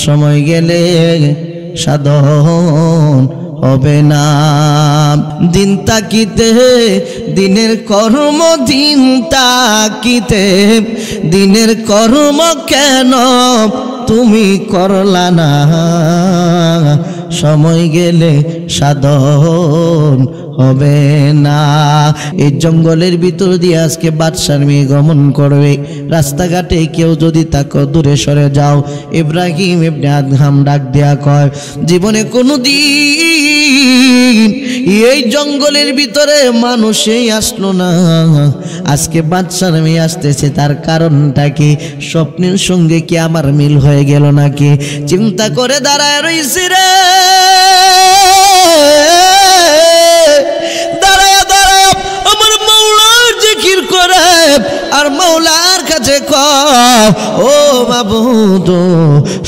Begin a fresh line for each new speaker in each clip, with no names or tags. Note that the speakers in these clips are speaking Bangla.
সময় গেলে সাধন হবে না। দিন তাকিতে দিনের কর্ম, দিন তাকিতে দিনের কর্ম কেন তুমি করলা না? সময় গেলে সাধন হবে না। এই জঙ্গলের ভিতর দিয়ে আজকে বাদশার মেয়ে গমন করবে। রাস্তাঘাটে কেউ যদি তাকে দূরে সরে যাও, ইব্রাহিম ইবনে আদহাম ডাক দেয়া কয়, জীবনে কোনোদিন এই জঙ্গলের ভিতরে মানুষই আসলো না, আজকে বাদশার মেয়ে আসতেছে, তার কারণটা কি? স্বপ্নের সঙ্গে কি আমার মিল হয়ে গেল নাকি? চিন্তা করে দাঁড়ায় রইছি রে, দাঁড়ায় দাঁড়ায় আমার মৌলার জিকির করে আর মৌলার কাছে কয়, ও মাবুদ,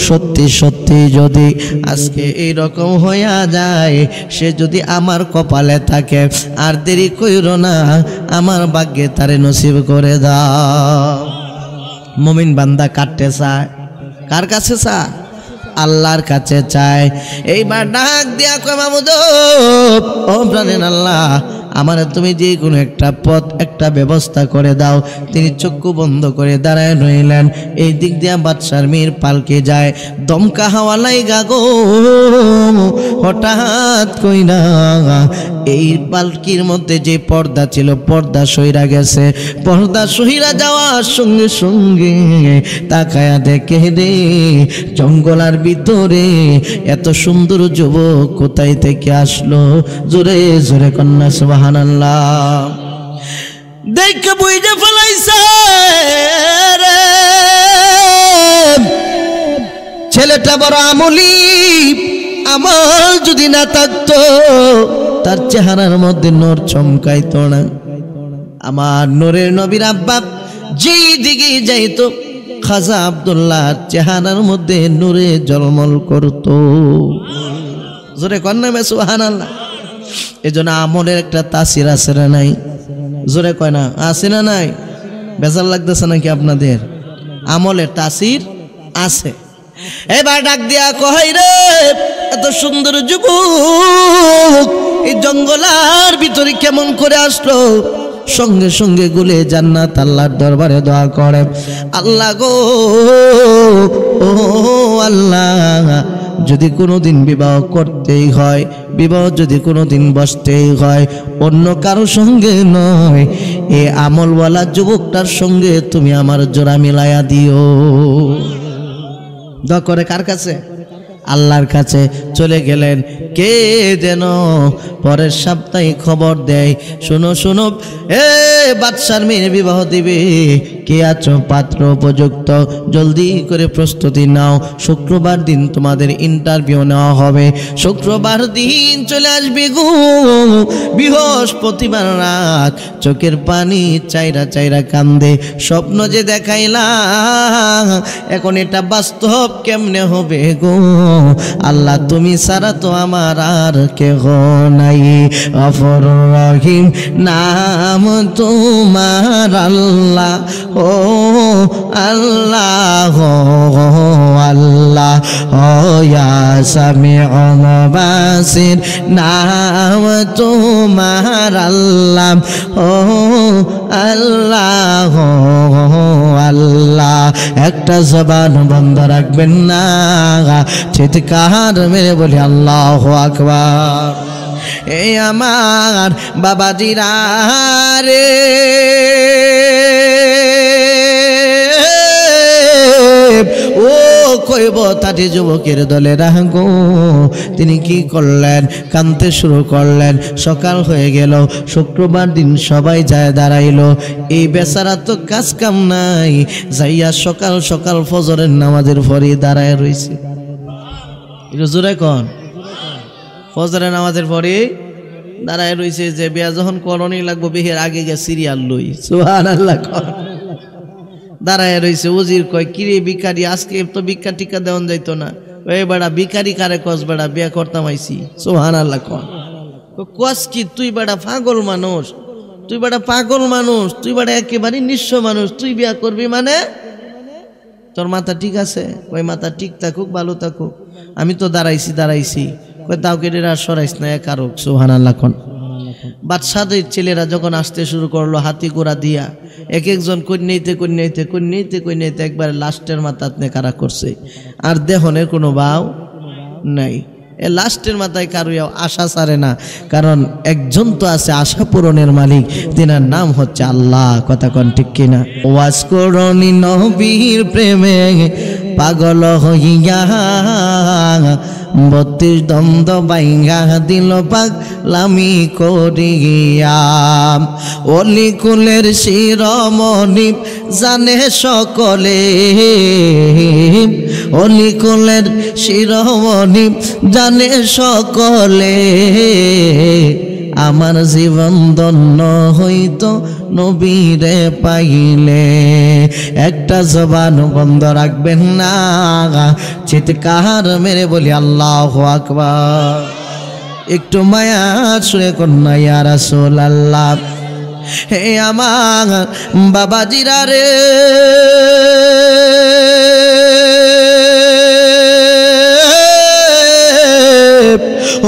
সত্যি সত্যি যদি আজকে এইরকম হইয়া যায়, সে যদি আমার কপালে থাকে, আর দেরি কইরো না, আমার ভাগ্যে তারে নসিব করে দাও। মুমিন বান্দা কাটতে চায়, কার কাছে চায়? আল্লাহর কাছে চায়। এইবার ডাক দিয়া কয়, মাবুদ, ও প্রাণের আল্লাহ, আমার তুমি যে কোনো একটা পথ, একটা ব্যবস্থা করে দাও। তিনি চক্ষু বন্ধ করে দাঁড়ায় রইলেন। এই দিক দিয়া বাদশার মেয়ের পালকে যায়, দমকা হাওয়া লাইগা গো, হঠাৎ কইরা এই পালকির মধ্যে যে পর্দা ছিল, পর্দা সইরা গেছে। পর্দা সইরা যাওয়ার সঙ্গে সঙ্গে তাকায়া দেখে রে, জঙ্গলার ভিতরে এত সুন্দর যুবক কোথায় থেকে আসলো? জোরে জোরে কন্যা সুবহানাল্লাহ। দেখে বুঝে ফেলাইছে রে, ছেলেটা বড় আমলি। আমল যদি না থাকতো, তার চেহারার মধ্যে নূর চমকাইতো না। আমার নূরের নবীর আব্বা যেই দিকে যাইতো, খাজা আব্দুল্লাহর চেহারার মধ্যে নূরে জলমল করতো। জোরে কন্যা মে সুবহানাল্লাহ। এজন্য আমলের একটা তাসির আছে না নাই? জোরে কয় না, আছে না নাই? বেজার লাগতেছে নাকি আপনাদের? আমলের তাসির আছে। এবার ডাক দিয়া কয় রে, এত সুন্দর যুবক এই জঙ্গলার ভিতরে কেমন করে আসলো? সঙ্গে সঙ্গে গুলে জান্নাত আল্লাহর দরবারে দোয়া করে, আল্লাহ গো, ও আল্লাহ, যদি কোনোদিন বিবাহ করতেই হয়, বিবাহ যদি কোনোদিন বসতেই হয়, অন্য কারো সঙ্গে নয়, এই আমলওয়ালা যুবকটার সঙ্গে তুমি আমার জোড়া মিলাইয়া দিও। দোয়া করে কার কাছে? আল্লাহর কাছে। চলে গেলেন। কে যেন পরের সপ্তাহে খবর দেয়, শোনো শোনো, এ বাদশার মেয়ে বিবাহ দিবে, কে আছো পাত্র উপযুক্ত, জলদি করে প্রস্তুতি নাও, শুক্রবার দিন তোমাদের ইন্টারভিউ নেওয়া হবে। শুক্রবার দিন চলে আসবে গো। বৃহস্পতিবার রাত চোখের পানি চাইরা চাইরা কান্দে, স্বপ্ন যে দেখাইলা এখন এটা বাস্তব কেমনে হবে গো? আল্লাহ তুমি ছাড়া তো আমার আর কেহ নাই। গফুর রহিম নাম তোমার আল্লাহ, ও আল্লাহ, আল্লাহ, ও ইয়া সামিউল বাসির নাম তোমার আল্লাহ, ও আল্লাহ, আল্লাহ। একটা জবান বন্ধ রাখবেন না, চিৎকার মেরে বলি আল্লাহু আকবার। এই আমার বাবাজিরা রে, ও কইব তাটি যুবকের দলে রাগো। তিনি কি করলেন? কাঁদতে শুরু করলেন। সকাল হয়ে গেল, শুক্রবার দিন সবাই যায় দাঁড়াইলো। এই বেচারা তো কাজ কাম নাই, যাইয়া সকাল সকাল ফজরের নামাজের পরে দাঁড়ায় রইছে। জোরে কন, ফজরের নামাজের পরে দাঁড়ায় রইছে যে বিয়া যখন করণই লাগবো, বিয়ের আগে গিয়ে সিরিয়াল লই। সুবহানাল্লাহ। দাঁড়ায় রইছে। উজির কয়, কিরে ভিখারি, আজকে তো ভিক্ষা টিকা দেওয়ান যাইতো না? ওই বেড়া ভিখারি কারে কস? বেড়া বিয়া করতাম আইছি। সুবহানাল্লাহ। কস কি তুই বেড়া পাগল মানুষ, তুই বেড়া পাগল মানুষ, তুই বেড়া একেবারে নিঃস্ব মানুষ, তুই বিয়া করবি মানে? তোর মাথা ঠিক আছে? ওই মাথা ঠিক থাকুক, ভালো থাকুক, আমি তো দাঁড়াইছি। কই তাও কেটে আর সরাইস না, কারক সুবহানাল্লাহ। বাদশাদের ছেলেরা যখন আসতে শুরু করলো হাতি ঘোড়া দিয়া, এক একজন কন্যাইতে একবার লাস্টের মাথা কারা করছে, আর দেহনের কোনো ভাও নাই। এ লাস্টের মাথায় কারো আশা ছাড়ে না, কারণ একজন তো আছে আশা পূরণের মালিক, তিনার নাম হচ্ছে আল্লাহ। কথা কন ঠিক কিনা? ওয়াজ করনি নবীর প্রেমে পাগল হইয়া 32 দ্বন্দ্ব বাইঙ্গা দিল পাগলামি করিয়া। অলি কুলের শিরোমণি জানে সকলে, অলি কুলের শিরোমণি জানে সকলে, আমার জীবন ধন্য হইতো নবীরে পাইলে। একটা জবান বন্ধ রাখবেন না, চিৎকার মেরে বলি আল্লাহু আকবার। একটু মায়া শুনে কন্যা ইয়া রাসূলুল্লাহ। হে আমার বাবাজিরা রে,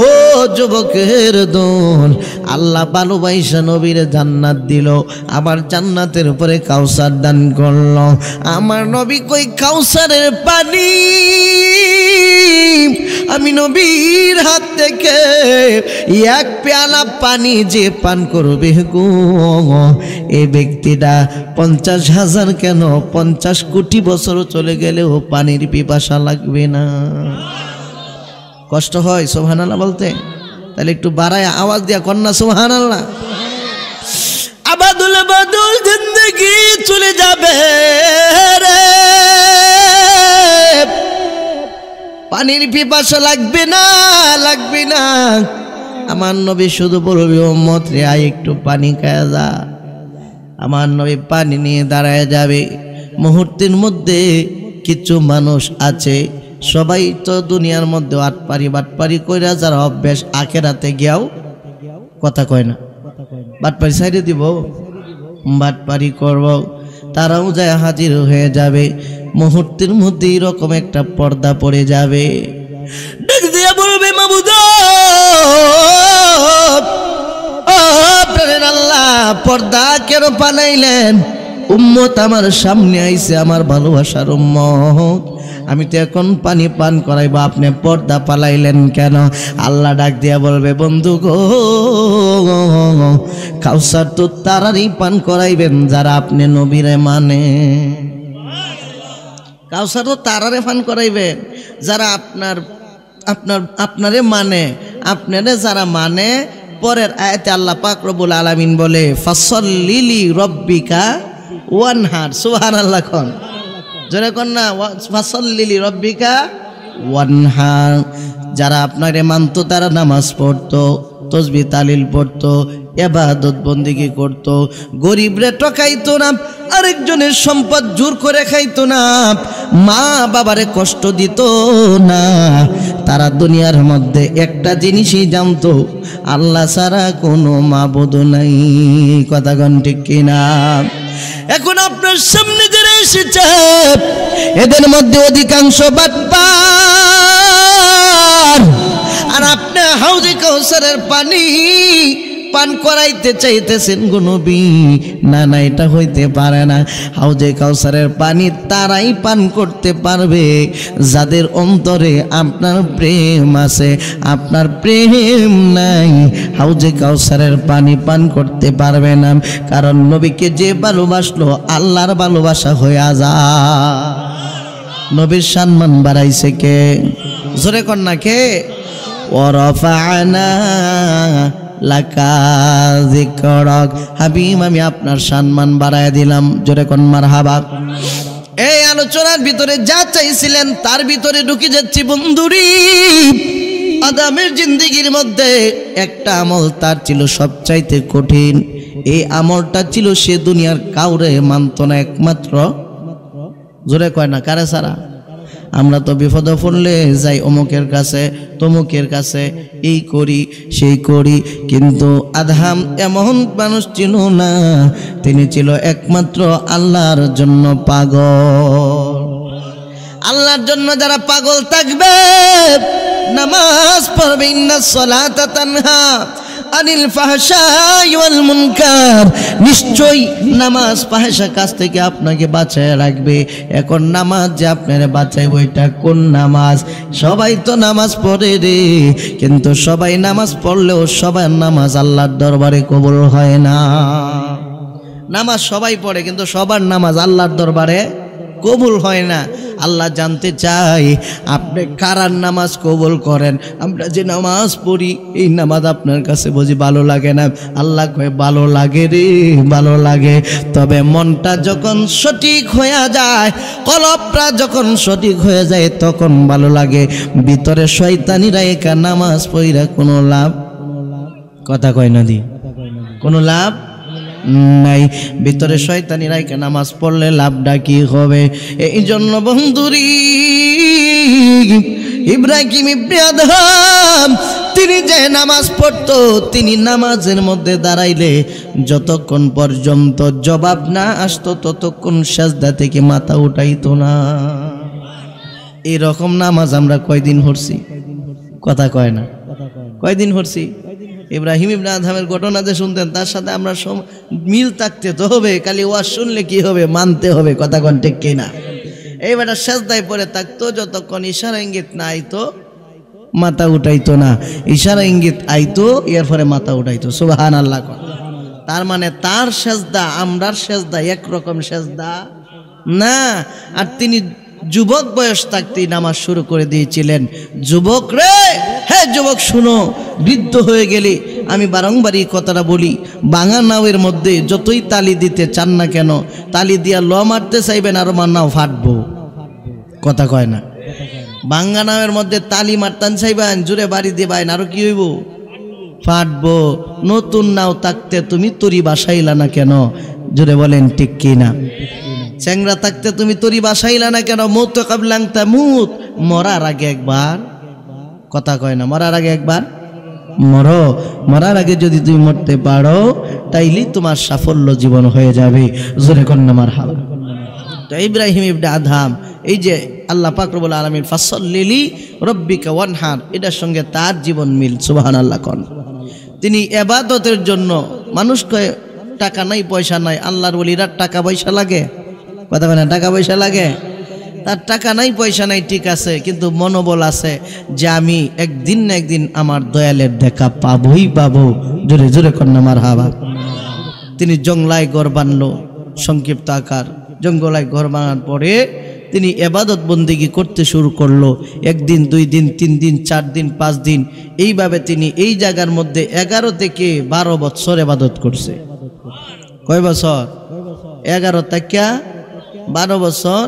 ও যুবকের দল, আল্লাহ ভালোবাসা নবীর জান্নাত দিল, আবার জান্নাতের উপরে কাউসার দান করলো। আমার নবী কই কাউসারের পানি আমি নবীর হাত থেকে এক পেয়ালা পানি যে পান করবে গো, এই ব্যক্তিটা 50,000 কেন 50 কোটি বছর চলে গেলেও পানির পিপাসা লাগবে না। কষ্ট হয় সুবহানাল্লাহ বলতে? তাহলে একটু বাড়ায় আওয়াজ দিয়া কন্যা সুবহানাল্লাহ। আবাদুল বাদুল জিন্দেগি চলে যাবে রে, পানির পিপাসা লাগবে না। আমার নবী শুধু বলবে উম্মত রে আয় একটু পানি খায়া যা। আমার নবী পানি নিয়ে দাঁড়ায় যাবে। মুহূর্তের মধ্যে কিছু মানুষ আছে, সবাই তো দুনিয়ার মধ্যে বাটপারি কইরা যারা অভ্যাস, আখেরাতে গিয়াও কথা কয় না, বাটপারি সাইডে দিব, বাটপারি করব, তারাও যায় হাজির হয়ে যাবে। মুহূর্তের মধ্যে এরকম একটা পর্দা পড়ে যাবে, ডাক দিয়া বলবে মাবুদ আপনার আল্লাহ পর্দা কেন বানাইলেন? উম্মত আমার সামনে আইছে, আমার ভালোবাসার উম্মত, আমি তো এখন পানি পান করাইব, আপনি পর্দা পালাইলেন কেন? আল্লাহ ডাক দিয়া বলবে বন্ধু গো, কাউসার তো তারারই পান করাইবেন যারা আপনি নবীরে মানে। কাউসার তো তারারে পান করাইবেন যারা আপনারে মানে, আপনারে যারা মানে। পরের আয়াতে আল্লাহ পাক রব্বুল আলামিন বলে ফাসল্লি লি রব্বিকা ওয়ানহার। সুবহানাল্লাহ কোন জোরে কোন না, ফাসল্লি লি রব্বিকা ওয়ানহার। যারা আপনারে মানতো তারা নামাজ পড়তো, তসবিহ তালিল পড়তো, ইবাদত বন্দেগী করতো, গরিবরে ঠকাইতো না, আরেকজনের সম্পদ জোর করে খাইতো না, মা বাবারে কষ্ট দিত না। তারা দুনিয়ার মধ্যে একটা জিনিসই জানতো, আল্লাহ ছাড়া কোনো মাবুদ নাই। কথা কোন ঠিক কিনা? এখন আপনার সামনে যারা এসেছে এদের মধ্যে অধিকাংশ বাটপার, আর আপনি হাউজে কাউসারের পানি পান করাইতে চাইতেছেন গো নবী। না না, এটা হইতে পারে না। হাউজে কাউসারের পানি তারাই পান করতে পারবে যাদের অন্তরে আপনার প্রেম আছে। আপনার প্রেম নাই, হাউজে কাউসারের পানি পান করতে পারবে না। কারণ নবীকে যে ভালোবাসলো আল্লাহর ভালোবাসা হয়ে যায়। নবীর সম্মান বাড়াইছে কে? জোরে কর না কে? ওয়ারাফা'না লাকা যিকরাক। হাবিব আমি আপনার সম্মান বাড়ায় দিলাম। জোরে কোন মারহাবা। এই আলোচনার ভিতরে যা চাইছিলেন তার ভিতরে ঢুকে যাচ্ছি বন্ধুরি। আদমের জিন্দেগির মধ্যে একটা আমল তার ছিল সবচাইতে কঠিন। এই আমলটা ছিল সে দুনিয়ার কাউরে মানত না, একমাত্র জোরে কয় না কারে ছাড়া। আমরা তো বিপদে পড়লে যাই অমুকের কাছে তমুকের কাছে, এই করি সেই করি, কিন্তু আদম এমন মানুষ ছিল না, তিনি ছিল একমাত্র আল্লাহর জন্য পাগল। আল্লাহর জন্য যারা পাগল থাকবে নামাজ পড়বে ইন্নাস সালাতা তানহা আনিল ফাহশাই ওয়াল মুনকার নিশ্চয়ই নামাজ ফাহশা কাজ থেকে আপনাকে বাঁচায় রাখবে এখন নামাজ যে আপনারে বাঁচাইবে ওইটা কোন নামাজ সবাই তো নামাজ পড়ে রে কিন্তু সবাই নামাজ পড়লেও সবার নামাজ আল্লাহর দরবারে কবুল হয় না নামাজ সবাই পড়ে কিন্তু সবার নামাজ আল্লাহর দরবারে কবুল হয় না আল্লাহ জানতে চাই আপনি কারার নামাজ কবুল করেন আমরা যে নামাজ পড়ি এই নামাজ আপনার কাছে বুঝি ভালো লাগে না আল্লাহ কয় ভালো লাগে রে ভালো লাগে তবে মনটা যখন সঠিক হয়ে যায় কলবটা যখন সঠিক হয়ে যায় তখন ভালো লাগে ভিতরে শয়তানিরা একা নামাজ পড়িরা কোনো লাভ কথা কয় না দি কোনো লাভ নাই ভিতরে শয়তানিরা একা নামাজ পড়লে লাভটা কি হবে এই জন্য বন্ধুরি ইব্রাহিম ইবনে আদহাম তিনি যে নামাজ পড়তো তিনি নামাজের মধ্যে দাঁড়াইলে যতক্ষণ পর্যন্ত জবাব না আসতো ততক্ষণ সিজদা থেকে মাথা উঠাইতো না এরকম নামাজ আমরা কয়দিন পড়ছি কথা কয় না কয়দিন পড়ছি ইব্রাহিম ইবনে আদহামের ঘটনা যে শুনতেন তার সাথে আমরা মিল থাকতে তো হবে খালি ওয়াজ শুনলে কি হবে মানতে হবে কথা কোন ঠিক কিনা এই বেটা সিজদায় পড়ে থাকতো যতক্ষণ ইশারা ইঙ্গিত না আইতো মাথা উঠাইতো না ইশারা ইঙ্গিত আইতো এরপরে মাথা উঠাইতো সুবহানাল্লাহ তার মানে তার সিজদা আমরার সিজদা একরকম সিজদা না আর তিনি যুবক বয়স থাকতেই নামাজ শুরু করে দিয়েছিলেন যুবক রে হ্যাঁ যুবক শুনো বৃদ্ধ হয়ে গেলে আমি বারংবারই কথাটা বলি বাঙা নাওয়ের মধ্যে যতই তালি দিতে চান না কেন তালি দিয়া ল মারতে চাইবেন আর আমার নাও ফাটবো কথা কয় না বাঙ্গা নাওয়ের মধ্যে তালি মারতান চাইবেন জুড়ে বাড়ি দিবেন আরো কি হইব ফাটবো নতুন নাও থাকতে তুমি তরি বাসাইলা না কেন জুড়ে বলেন ঠিক কিনা চ্যাংরা থাকতে তুমি তরি বাসাইলা না কেন মৌত কাবলাং তামুত মরার আগে একবার কথা কয় না মরার আগে একবার মরো মরার আগে যদি তুমি মরতে পারো তাইলে তোমার সাফল্য জীবন হয়ে যাবে জোরে কন্যা মারহাবা তো ইব্রাহিম ইবনে আদহাম এই যে আল্লাহ পাক রব্বুল আলামিন ফাসাল্লি রাব্বিকা ওয়ানহার এটার সঙ্গে তার জীবন মিল সুবহানাল্লাহ কোন তিনি ইবাদতের জন্য মানুষ কয় টাকা নাই পয়সা নাই আল্লাহর ওলিরা টাকা পয়সা লাগে কথা বলে টাকা পয়সা লাগে তার টাকা নাই পয়সা নাই ঠিক আছে কিন্তু মনোবল আছে যে আমি একদিন না একদিন আমার দয়ালের দেখা পাবোই পাবো জোরে জোরে কন্যা মারহাবা তিনি জঙ্গলায় ঘর বানলো সংক্ষিপ্ত আকার জঙ্গলায় ঘর বানার পরে তিনি ইবাদত বন্দেগী করতে শুরু করলো একদিন দুই দিন তিন দিন চার দিন পাঁচ দিন এইভাবে তিনি এই জায়গার মধ্যে 11 থেকে 12 বছর ইবাদত করছে কয় বছর 11 থেকে 12 বছর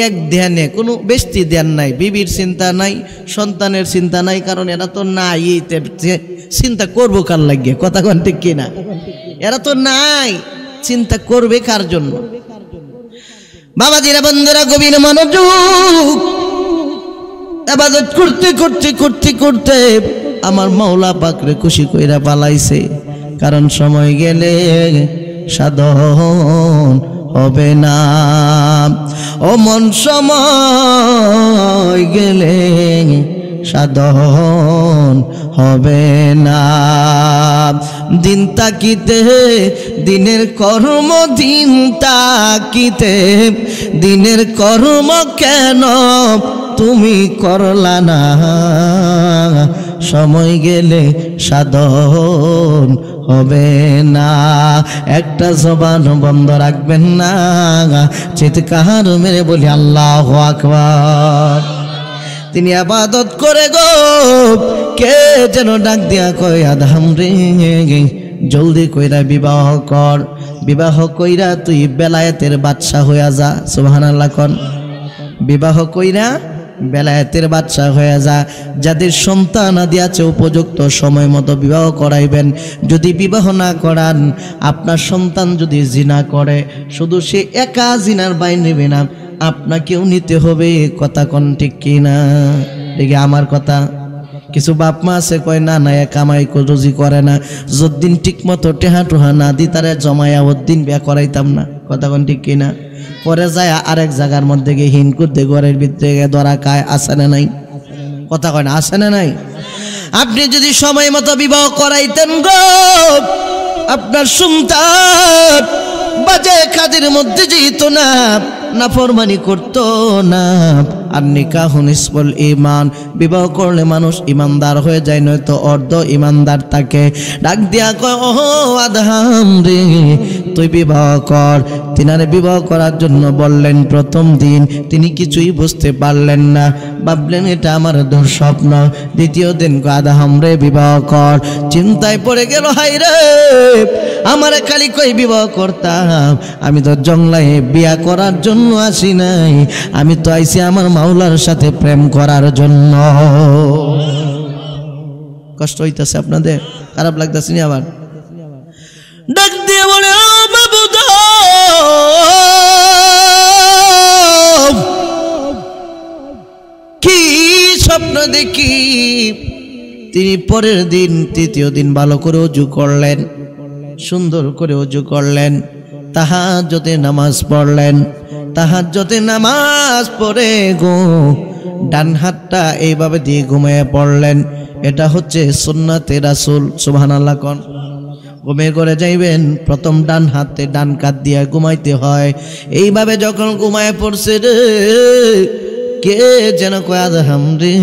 এক ধ্যানে কোনো বেশি ধ্যান নাই বিবির চিন্তা নাই সন্তানের চিন্তা নাই কারণ এরা তো নাই চিন্তা করবো কার লাগিয়ে কথা কোন ঠিক কিনা এরা তো নাই চিন্তা করবে কার জন্য বাবাজিরা বন্ধুরা গভীর মনোযোগ ইবাদত করতে করতে করতে করতে আমার মাওলা পাকরে খুশি কইরা পালাইছে কারণ সময় গেলে সাধন হবে না ও মন সময় গেলে সাধন হবে না দিন তাকিতে দিনের কর্ম দিন তাকিতে দিনের কর্ম কেন তুমি করলা না সময় গেলে সাধন হবে না একটা জবান বন্ধ রাখবেন না চিৎকার মেরে বলি আল্লাহু আকবার তিনি ইবাদত করে গো কে যেন ডাক দিয়া কয় আদহাম রে জলদি কইরা বিবাহ কর বিবাহ কইরা তুই বেলায়েতের বাদশা হইয়া যা সুবহানাল্লাহ কোন বিবাহ কইরা বেলায়েতের বাদশা হয়ে যা যাদের সন্তান আদি আছে উপযুক্ত সময় মতো বিবাহ করাইবেন যদি বিবাহ না করান আপনার সন্তান যদি জিনা করে শুধু সে একা জিনার বাইরে নেবে না আপনাকেও নিতে হবে কথা কোন ঠিক কিনা দেখি আমার কথা কিছু বাপ মা আছে কয় না না কামাই রুজি করে না যদ্দিন ঠিক মতো টেহা টুহা না দি তারে জমায়া ওদ্দিন বিয়া করাইতাম না কথা কোন ঠিক কিনা? পরে যায় আরেক জায়গার মধ্যে গিয়ে হিনকুদ্দে ঘরের ভিতরে গিয়ে ধরা খায়, আসে না নাই? কথা কয় না, আসে না নাই? আপনি যদি সময় মতো বিবাহ করাইতেন গো, আপনার সন্তান বাজে কাজের মধ্যে যেত না, নাফরমানি করতো না। আর নিকাহুন ইসফুল ঈমান, বিবাহ করলে মানুষ ইমানদার হয়ে যায়, নয়তো অর্ধ ইমানদার থাকে। ডাক দিয়া কয়, ও আদহাম রে, তুই বিবাহ কর। তিনারে বিবাহ করার জন্য বললেন প্রথম দিন, তিনি কিছুই বুঝতে পারলেন না, ভাবলেন এটা আমার দুঃস্বপ্ন। দ্বিতীয় দিন আদহাম রে বিবাহ কর, চিন্তায় পড়ে গেল, হাই রে আমার খালি কই বিবাহ করতাম, আমি তো জংলায় বিয়া করার জন্য আসি নাই, আমি তো আইছি আমার মাওলার সাথে প্রেম করার জন্য। কষ্ট হইতেছে আপনাদের? খারাপ লাগতেছে নি? আবার ডাক দিয়ে বলে, বাবু কি স্বপ্ন দেখি? তিনি পরের দিন তৃতীয় দিন ভালো করে ওযু করলেন, সুন্দর করে ওযু করলেন, তাহাজ্জুদে নামাজ পড়লেন। তাহাজ্জুদে নামাজ পড়ে গো ডান হাতটা এইভাবে দিয়ে ঘুমিয়ে পড়লেন। এটা হচ্ছে সুন্নাতে রাসূল। সুবহানাল্লাহ কোন? ঘুমিয়ে করে যাইবেন প্রথম ডান হাতে ডান কাত দিয়ে ঘুমাইতে হয়। এইভাবে যখন ঘুমায় পড়ছে রে, কে যেন কয় আদহাম রে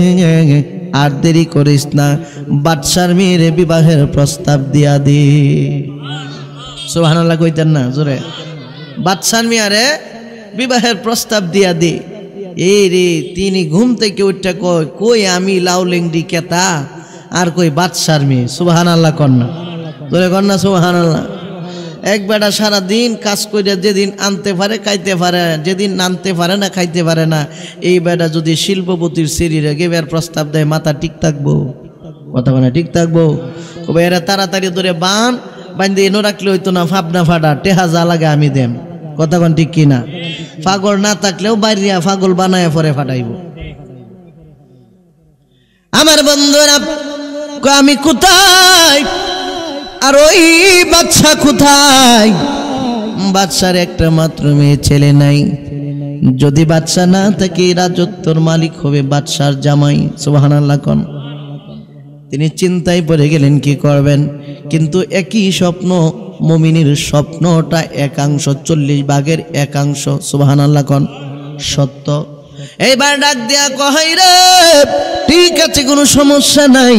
আর দেরি করিস না, বাদশার মেয়ের বিবাহের প্রস্তাব দিয়া দি। সুবহানাল্লাহ কইতেন না জোরে? বাদশার মেয়ারে বিবাহের প্রস্তাব দিয়া দি। এই রে তিনি ঘুম থেকে উঠে কয়, কই আমি লাউলিংডি কেতা, আর কই বাদশার মেয়ে। সুবহানাল্লাহ কন্যা জোরে কন্যা সুবহানাল্লাহ। এক বেটা সারাদিন কাজ করে যেদিন আনতে পারে খাইতে পারে, যেদিন আনতে পারে না খাইতে পারে না, এই বেটা যদি শিল্পপতির শরীরে গেবার প্রস্তাব দেয়, মাথা ঠিক থাকবো? কথা মানে ঠিক থাকবো? কবে এরা তাড়াতাড়ি ধরে বান্ধে এনে রাখলে হইতো না, ফাবনা ফাটা টেহা যা লাগে আমি দেম। কথা কোন ঠিক কিনা? পাগল না থাকলেও বাইরিয়া পাগল বানায় পরে ফাটাইব। আমার বন্ধুরা আমি কোথায় আর ওই বাদশা কোথায়? বাদশার একটা মাত্র মেয়ে ছেলে নাই। যদি বাদশা না থাকে রাজত্বর মালিক হবে বাদশার জামাই। সুবহানাল্লাহ কোন? তিনি চিন্তায় পড়ে গেলেন কি করবেন। কিন্তু একই স্বপ্ন, মুমিনের স্বপ্নটা একাংশ 40 ভাগের একাংশ সুবহানাল্লাহ কোন সত্য। এইবার ডাক দিয়া কয়, রে ঠিক আছে কোনো সমস্যা নাই,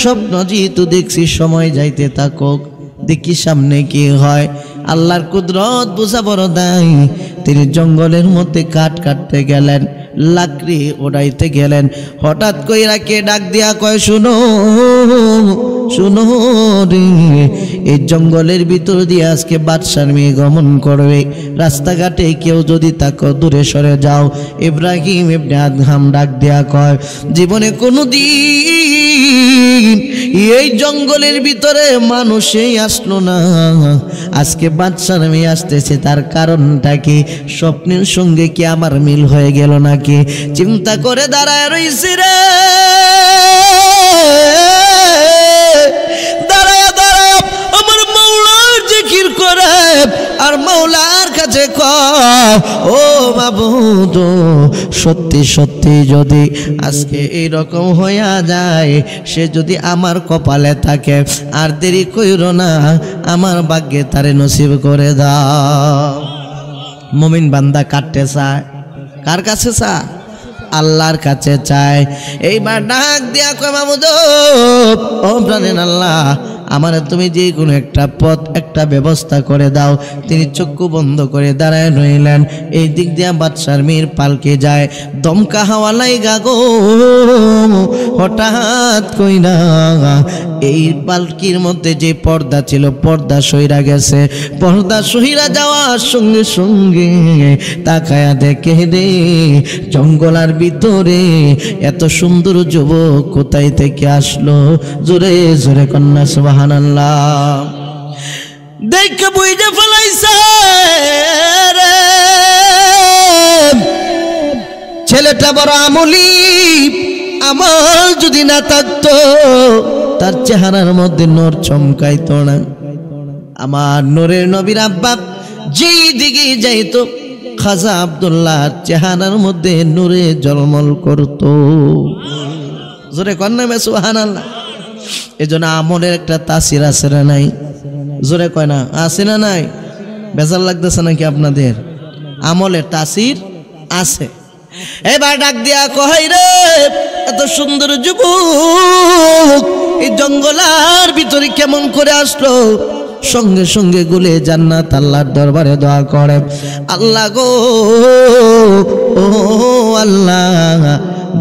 স্বপ্ন যেহেতু দেখছি সময় যাইতে থাকুক, দেখি সামনে কি হয়। আল্লাহর কুদরত বোঝা বড় দায়। তিনি জঙ্গলের মধ্যে কাঠ কাটতে গেলেন, লাকড়ি ওড়াইতে গেলেন। হঠাৎ কইরা কে ডাক দিয়া কয়, শুনো শুনো রে, এই জঙ্গলের ভিতর দিয়ে আজকে বাদশার মেয়ে গমন করবে। রাস্তাঘাটে কেউ যদি তাকে দূরে সরে যাও। ইব্রাহিম ইবনে আদহাম ডাক দিয়া কয়, জীবনে কোনোদিন এই জঙ্গলের ভিতরে মানুষই আসলো না, আজকে বাদশার মেয়ে আসতেছে, তার কারণটা কি? স্বপ্নের সঙ্গে কি আমার মিল হয়ে গেল নাকি? চিন্তা করে দাঁড়ায় রইছি রে, দাঁড়ায় দাঁড়ায় আমার মাওলার জিকির করে আর মাওলার কাছে কয়, ও মাবুদ সত্যি সত্যি যদি আজকে এইরকম হইয়া যায়, সে যদি আমার কপালে থাকে, আর দেরি কইরো না, আমার ভাগ্যে তারে নসিব করে দাও। মুমিন বান্দা কাটতে চায়, কার কাছে চায়? আল্লাহর কাছে চায়। এইবার ডাক দিয়া কয়, মাবুদ ও প্রাণের আল্লাহ, আমার তুমি যে কোনো একটা পথ, একটা ব্যবস্থা করে দাও। তিনি চক্ষু বন্ধ করে দাঁড়ায় রইলেন। এই দিক দিয়া বাদশার মেয়ের পালকে যায়, দমকা হাওয়া লাইগা গো হঠাৎ কইরা এই পালকির মধ্যে যে পর্দা ছিল, পর্দা সইরা গেছে। পর্দা সইরা যাওয়ার সঙ্গে সঙ্গে তাকায়া দেখে রে, জঙ্গলার ভিতরে এত সুন্দর যুবক কোথায় থেকে আসলো? জোরে জোরে কন্যা সুবহানাল্লাহ। দেখে বুঝে ফেলাইছে রে, ছেলেটা বড় আমলি। আমল যদি না থাকতো, তার চেহারার মধ্যে নূর চমকাইতো না। আমার নূরের নবীর আব্বা যেই দিকে যাইতো খাজা আব্দুল্লাহর চেহারার মধ্যে নূরে ঝলমল করত। জোরে কর না সুবহানাল্লাহ। এজন্য আমলের একটা তাসির আছে না নাই? জোরে কয় না আছে না নাই? বেজার লাগতেছে নাকি আপনাদের? আমলের তাসির আছে। এবার ডাক দিয়া কই রে এত সুন্দর যুবক এই জঙ্গলার ভিতরে কেমন করে আসলো? সঙ্গে সঙ্গে গুলে জান্নাত আল্লাহর দরবারে দোয়া করে, আল্লাহ গো ও আল্লাহ,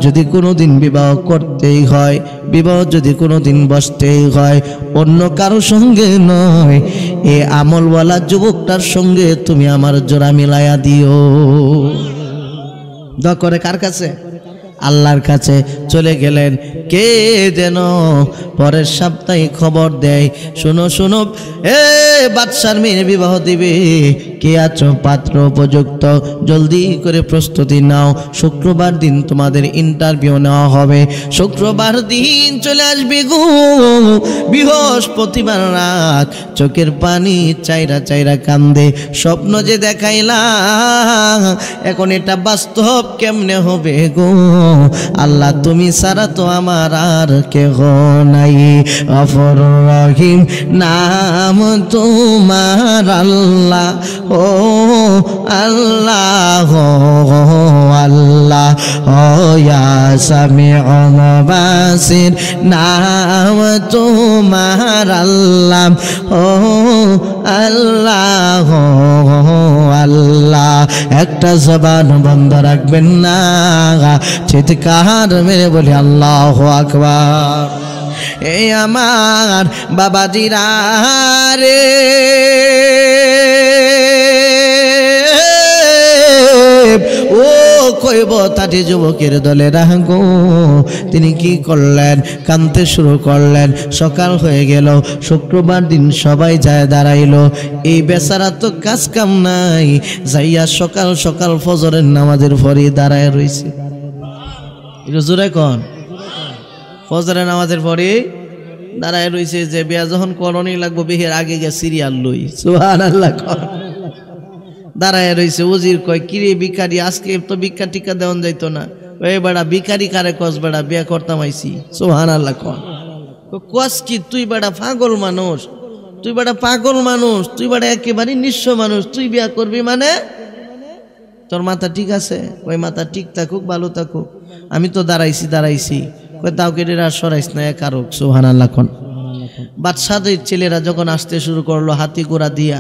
যদি কোনোদিন বিবাহ করতেই হয়, বিবাহ যদি কোনোদিন বসতেই হয়, অন্য কারো সঙ্গে নয়, এই আমলওয়ালা যুবকটার সঙ্গে তুমি আমার জোড়া মিলাইয়া দিও। দোয়া করে কার কাছে? আল্লাহর কাছে। চলে গেলেন। কে যেন পরের সপ্তাহে খবর দেয়, শোনো শোনো এ বাদশার মেয়ে বিবাহ দিবে, কে আছো পাত্র উপযুক্ত, জলদি করে প্রস্তুতি নাও, শুক্রবার দিন তোমাদের ইন্টারভিউ নেওয়া হবে, শুক্রবার দিন চলে আসবে গো। বৃহস্পতিবার রাত চোখের পানি চাইরা চাইরা কান্দে, স্বপ্ন যে দেখাইলা এখন এটা বাস্তব কেমনে হবে গো? আল্লাহ তুমি ছাড়া তো আমার আর কেহ নাই, গফুর রহিম নাম তোমার আল্লাহ, ও আল্লাহ আল্লাহ, ও ইয়া সামিউন বাসির নাম তোমার আল্লাহ, ও আল্লাহ আল্লাহ। একটা জবান বন্ধ রাখবেন না, চিৎকার মেরে বলি আল্লাহু আকবার। এই আমার বাবাজিরা রে, ও কইব তাটি যুবকের দলে রাখো। তিনি কি করলেন? কানতে শুরু করলেন। সকাল হয়ে গেল, শুক্রবার দিন সবাই যায় দাঁড়াইল। এই বেচারা তো কাজ কাম নাই, যাইয়া সকাল সকাল ফজরের নামাজের পরে দাঁড়ায় রইছে। জোরে কন, ফজরের নামাজের পরে দাঁড়ায় রইছে যে বিয়া যখন করণই লাগবো বিহের আগে গিয়ে সিরিয়াল লই। সুবহানাল্লাহ কন। দাঁড়ায় রইছে। উজির কয় কিরে ভিখারি, আজকে তো ভিক্ষা টিকা দেওয়ান যাইতো না? ওই বেড়া ভিখারি কারে কস বেড়া, বিয়া করতাম আইছি। সুবহানাল্লাহ কন। কস কি তুই বেড়া পাগল মানুষ, তুই বেড়া পাগল মানুষ, তুই বেড়া একেবারে নিঃস্ব মানুষ, তুই বিয়া করবি মানে? তোর মাথা ঠিক আছে? ওই মাথা ঠিক থাকুক, ভালো থাকুক, আমি তো দাঁড়াইছি। তাও কেটে আর সরাইস না কারক। সুবহানাল্লাহ কোন। বাদশাদের ছেলেরা যখন আসতে শুরু করলো হাতি ঘোড়া দিয়া,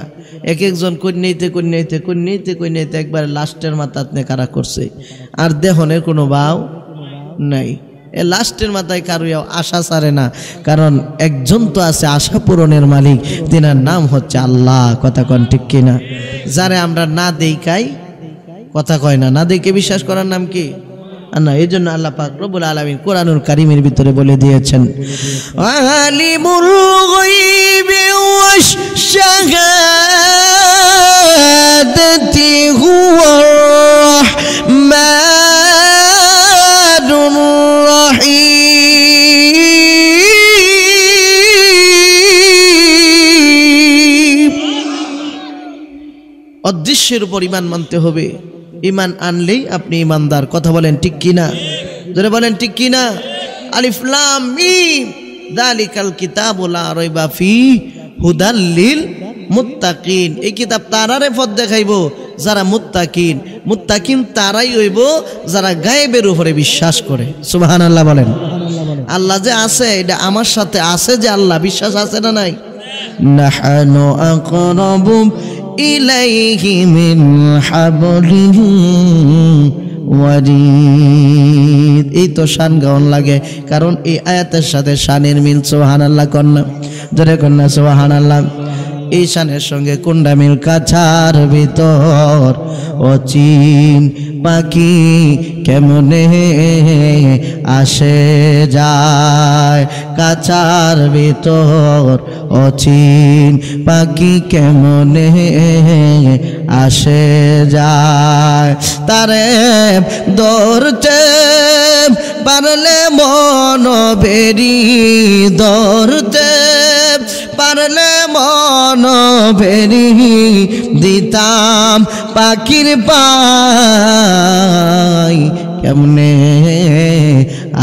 এক একজন কন্যাইতে একবার লাস্টের মাথা কারা করছে, আর দেহনের কোনো ভাও নাই। এ লাস্টের মাথায় কারো আশা ছাড়ে না, কারণ একজন তো আছে আশা পূরণের মালিক, তিনার নাম হচ্ছে আল্লাহ। কথা কন ঠিক কিনা? যারে আমরা না দেখাই, কথা কয় না, না দেখে বিশ্বাস করার নাম কি? না, এই জন্য আল্লাহ পাক রব্বুল আলামিন কোরআনুল কারীমের ভিতরে বলে দিয়েছেন, আলিমুল গায়বি ওয়াশ শাহাদাতি হুয়ার রাহমানুর রাহিম। অদৃশ্যের উপর ঈমান মানতে হবে। ঈমান আনলেই আপনি ঈমানদার। কথা বলেন ঠিক কিনা? জোরে বলেন ঠিক কিনা? আলিফ লাম মিম যালিকাল কিতাবু লা রাইবা ফিহি হুদাল লিল মুত্তাকিন। এই কিতাব তারারে পথ দেখাইবো যারা মুত্তাকিন। মুত্তাকিন তারাই হইব যারা গায়েবের উপরে বিশ্বাস করে। সুবহানাল্লাহ বলেন। আল্লাহ যে আছে, এটা আমার সাথে আছে যে আল্লাহ, বিশ্বাস আছে না নাই? নাহানু আকরাবু ইলাইহি মিন হাবলিহি ওয়ারিদ। এই তো শান গাওয়ান লাগে, কারণ এই আয়াতের সাথে শানের মিল। সুবহানাল্লাহ কন্যা, জোরে কন্যা সুবহানাল্লাহ। এই শানের সঙ্গে কোনটা মিল? কাছার ভিতর অচিন পাখি কেমনে আসে যায়, কাছার ভিতর অচিন পাখি কেমনে আসে যায়, তারে ধরতে পারলে মন বেরি, ধরতে পারলে মন ভেরি দিতাম পাখির পাই কেমনে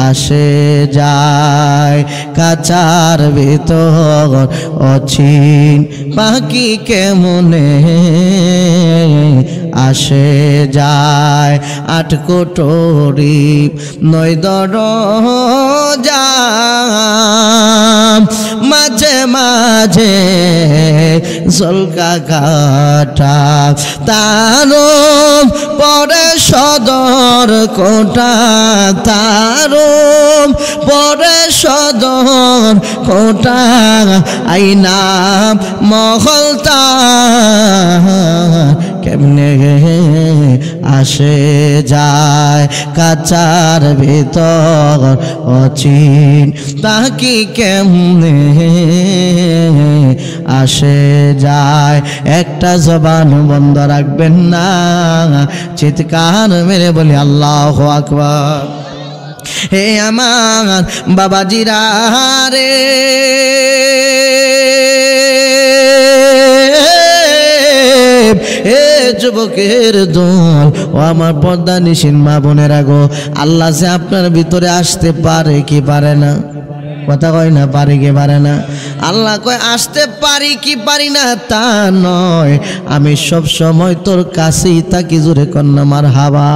আসে যায় কাচার ভিতর অচিন পাখি কেমনে আসে যায় আট কোটরি নয় দরজা মাঝে মাঝে জলকা কাটা তারো পরে সদর কোটা তারো পরে সদর কোটা আইনা মহলতা কেমনে আসে যায় কাচার ভিতর অচিন তাকি কেমনে আসে যায় একটা জবান বন্ধ রাখবেন না চিৎকার মেরে বলি আল্লাহু আকবার হে আমার বাবাজিরা রে হে যুবকের দল ও আমার পর্দা নিশিন মা বোনেরা গো আল্লাহ যে আপনার ভিতরে আসতে পারে কি পারে না কথা কয় না পারি কি পারে না আল্লাহ কয় আসতে পারি কি পারি না তা নয় আমি সব সময় তোর কাছেই থাকি জোরে কন্যা মারহাবা